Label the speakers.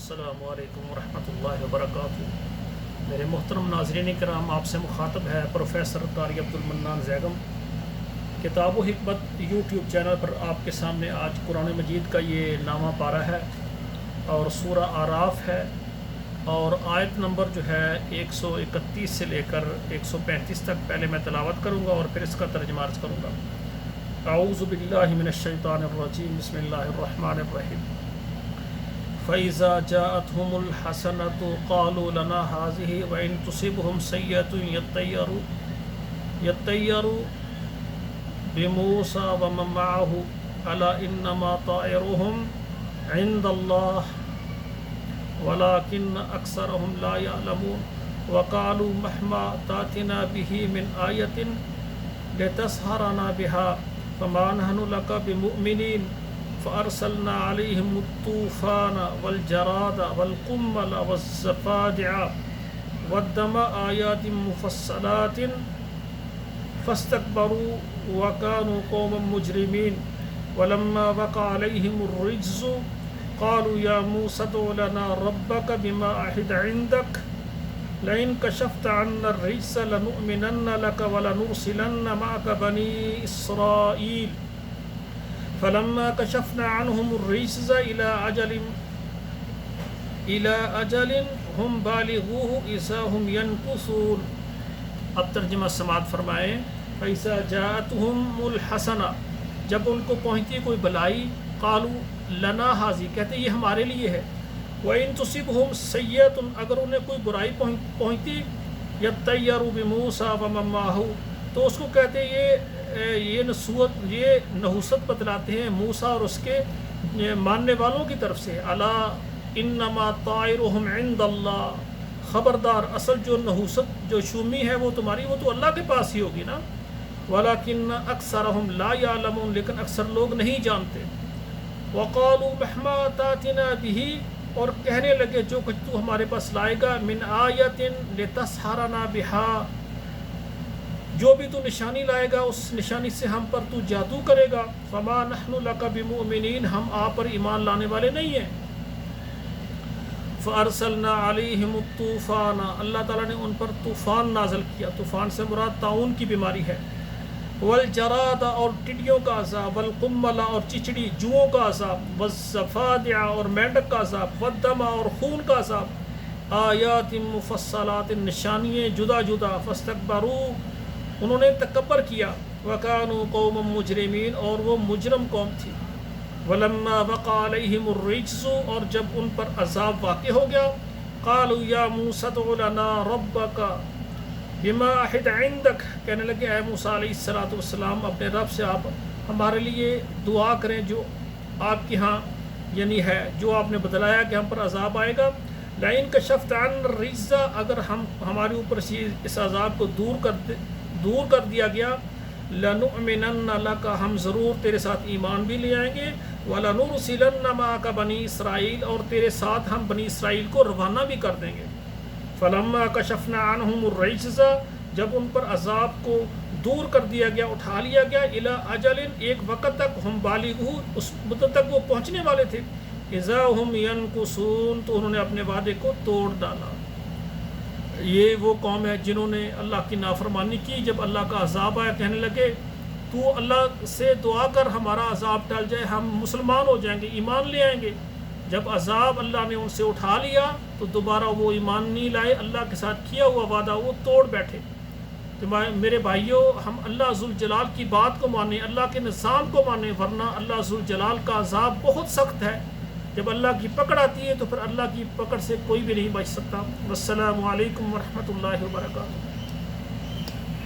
Speaker 1: السلام علیکم ورحمۃ اللہ وبرکاتہ۔ میرے محترم ناظرین کرام، آپ سے مخاطب ہے پروفیسر قاری عبدالمنان زیگم۔ کتاب و حکمت یوٹیوب چینل پر آپ کے سامنے آج قرآن مجید کا یہ نامہ پارہ ہے اور سورہ اعراف ہے، اور آیت نمبر جو ہے 131 سے لے کر 135 تک پہلے میں تلاوت کروں گا اور پھر اس کا ترجمہ عرض کروں گا۔ اعوذ باللہ من الشیطان الرجیم، بسم اللہ الرحمن الرحیم۔ فَإِذَا جَاءَتْهُمُ الْحَسَنَةُ قَالُوا لَنَا هَٰذِهِ وَإِن تُصِبْهُمْ سَيِّئَةٌ يَطَّيَّرُوا بِمُوسَىٰ وَمَن مَّعَهُ أَلَا إِنَّمَا طَائِرُهُمْ عِندَ اللَّهِ وَلَٰكِنَّ أَكْثَرَهُمْ لَا يَعْلَمُونَ وَقَالُوا مَهْمَا تَأْتِنَا بِهِ مِنْ آيَةٍ لِتَسْحَرَنَا بِهَا فَمَا نَحْنُ لَكَ بِمُؤْمِنِينَ فَأَرْسَلْنَا عَلَيْهِمُ الطُّوفَانَ وَالْجَرَادَ وَالْقُمَّلَ وَالضَّفَادِعَ وَالدَّمَ آيَاتٍ مُفَصَّلَاتٍ فَاسْتَكْبَرُوا وَكَانُوا قَوْمًا مُجْرِمِينَ وَلَمَّا وَقَعَ عَلَيْهِمُ الرِّجْزُ قَالُوا يَا مُوسَىٰ ادْعُ لَنَا رَبَّكَ بِمَا عَهِدَ عِندَكَ لَئِن كَشَفْتَ عَنَّا الرِّجْزَ لَنُؤْمِنَنَّ لَكَ وَلَنُرْسِلَنَّ مَعَكَ بَنِي إِسْرَائِيلَ فَلَمَّا كَشَفْنَا عَنْهُمُ الرِّجْزَ إِلَىٰ أَجَلٍ هُمْ بَالِغُوهُ إِذَا هُمْ يَنكُثُونَ۔ اب ترجمہ سماعت فرمائیں۔ فَإِذَا جَاءَتْهُمُ الْحَسَنَةُ، جب ان کو پہنچتی کوئی بلائی، قالوا لنا هذه، کہتے یہ ہمارے لیے ہے، وَإِن تُصِبْهُمْ سَيِّئَةٌ، اگر انہیں کوئی برائی پہنچتی، يَطَّيَّرُوا بِمُوسَىٰ وَمَن مَّعَهُ، تو اس کو کہتے یہ نحوست بتلاتے ہیں موسیٰ اور اس کے ماننے والوں کی طرف سے، الا انما طائرهم عند اللہ، خبردار اصل جو نحوست جو شومی ہے وہ تمہاری، وہ تو اللہ کے پاس ہی ہوگی نا، ولکن اکثرهم لا يعلمون، لیکن اکثر لوگ نہیں جانتے، وقالوا مهما تاتنا به، اور کہنے لگے جو کچھ تو ہمارے پاس لائے گا، من آیت لتسحرنا بها، جو بھی تو نشانی لائے گا اس نشانی سے ہم پر تو جادو کرے گا، فما نحن لک بمؤمنین، ہم آپ پر ایمان لانے والے نہیں ہیں۔ فارسلنا علیہم الطوفان، اللہ تعالیٰ نے ان پر طوفان نازل کیا، طوفان سے مراد طاعون کی بیماری ہے، والجراد، اور ٹڈیوں کا عذاب، والقمل، اور چچڑی جوؤں کا عذاب، والضفادع، اور مینڈک کا عذاب، والدم، اور خون کا عذاب، آیات مفصلات، نشانیاں جدا جدا، فاستکبروا، انہوں نے تکبر کیا، وَكَانُوا قَوْمًا مُجْرِمِينَ، اور وہ مجرم قوم تھی، وَلَمَّا وَقَعَ عَلَيْهِمُ الرِّجْزُ، اور جب ان پر عذاب واقع ہو گیا، قَالُوا يَا مُوسَىٰ ادْعُ لَنَا رَبَّكَ بِمَا عَهِدَ عِندَكَ، کہنے لگے اے موسیٰ علیہ السلام اپنے رب سے آپ ہمارے لیے دعا کریں جو آپ کے ہاں یعنی ہے، جو آپ نے بتلایا کہ ہم پر عذاب آئے گا، لَئِن كَشَفْتَ عَنَّا الرِّجْزَ، اگر ہم ہمارے اوپر سے اس عذاب کو دور کر دیا گیا، لَنُؤْمِنَنَّ لَكَ، ہم ضرور تیرے ساتھ ایمان بھی لے آئیں گے، وَلَنُرْسِلَنَّ مَعَكَ بَنِي إِسْرَائِيلَ، اور تیرے ساتھ ہم بنی اسرائیل کو روانہ بھی کر دیں گے، فَلَمَّا كَشَفْنَا عَنْهُمُ الرِّجْزَ، جب ان پر عذاب کو دور کر دیا گیا، اٹھا لیا گیا، إِلَىٰ أَجَلٍ، ایک وقت تک، ہم بالغوہ، اس مدت تک وہ پہنچنے والے تھے، إِذَا هُمْ يَنكُثُونَ، تو انہوں نے اپنے وعدے کو توڑ ڈالا۔ یہ وہ قوم ہے جنہوں نے اللہ کی نافرمانی کی، جب اللہ کا عذاب آیا کہنے لگے تو اللہ سے دعا کر ہمارا عذاب ٹل جائے، ہم مسلمان ہو جائیں گے، ایمان لے آئیں گے۔ جب عذاب اللہ نے ان سے اٹھا لیا تو دوبارہ وہ ایمان نہیں لائے، اللہ کے ساتھ کیا ہوا وعدہ وہ توڑ بیٹھے۔ تو میرے بھائیوں، ہم اللہ ذوالجلال کی بات کو مانیں، اللہ کے نظام کو مانیں، ورنہ اللہ ذوالجلال کا عذاب بہت سخت ہے، جب اللہ کی پکڑ آتی ہے تو پھر اللہ کی پکڑ سے کوئی بھی نہیں بچ سکتا۔ والسلام علیکم ورحمۃ اللہ وبرکاتہ۔